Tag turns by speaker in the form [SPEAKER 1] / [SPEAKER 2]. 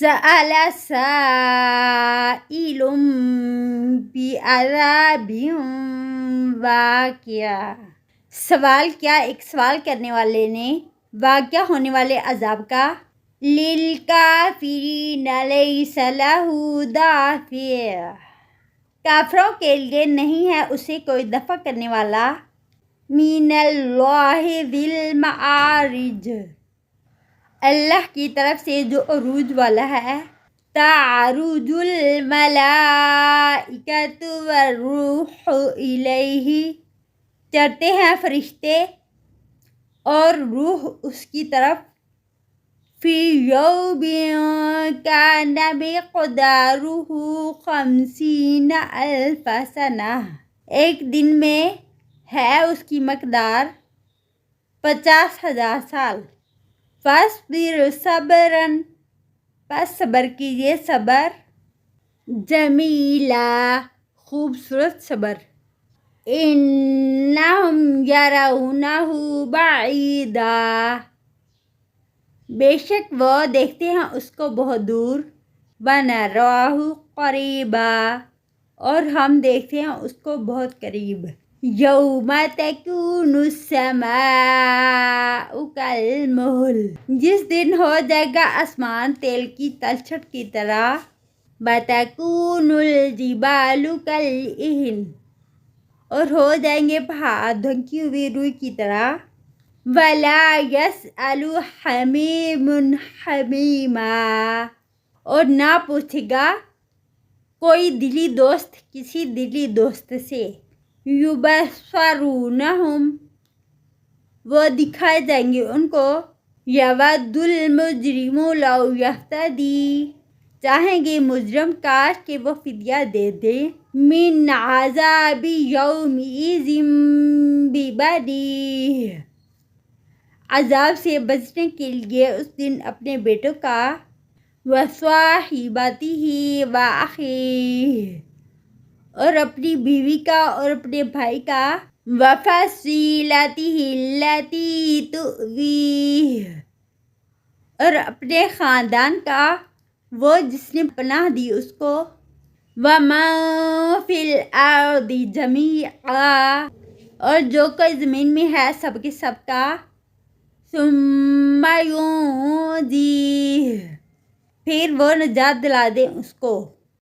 [SPEAKER 1] سأل سائل بعذاب واقع، سوال کیا ایک سوال کرنے والے نے واقع ہونے والے عذاب کا۔ للکافرین لیس لہ دافع، کافروں کے لیے نہیں ہے اسے کوئی دفع کرنے والا۔ من اللہ ذی المعارج، اللہ کی طرف سے جو عروج والا ہے۔ تعرج الملائکۃ والروح الیہ، چڑھتے ہیں فرشتے اور روح اس کی طرف۔ فی یوم کان مقدارہ 50,000 سنہ، ایک دن میں ہے اس کی مقدار 50,000 سال۔ فاصبر صبرا، پس صبر کیجئے صبر جمیلا، خوبصورت صبر۔ انہم یرونہ بعیدا، بے شک وہ دیکھتے ہیں اس کو بہت دور۔ ونراہ قریبا، اور ہم دیکھتے ہیں اس کو بہت قریب۔ یوم تکون السماء کالمہل، جس دن ہو جائے گا آسمان تیل کی تلچھٹ کی طرح۔ وتکون الجبال کالعہن، اور ہو جائیں گے پہاڑ دھنکی ہوئی روئی کی طرح۔ ولا یسأل حمیم حمیما، اور نہ پوچھے گا کوئی دلی دوست کسی دلی دوست سے۔ یبصرونہم، وہ دکھائے جائیں گے ان کو۔ یود المجرم لو یفتدی، چاہیں گے مجرم کاش کہ وہ فدیہ دے دے۔ من عذاب یومئذ ببنیہ، عذاب سے بچنے کے لیے اس دن اپنے بیٹوں کا۔ وصاحبتہ واخیہ، اور اپنی بیوی کا اور اپنے بھائی کا۔ وفصیلتہ التی تؤویہ، اور اپنے خاندان کا وہ جس نے پناہ دی اس کو۔ ومن فی الارض جمیعا، اور جو کوئی زمین میں ہے سب کے سب کا۔ ثم ینجیہ، پھر وہ نجات دلا دے اس کو۔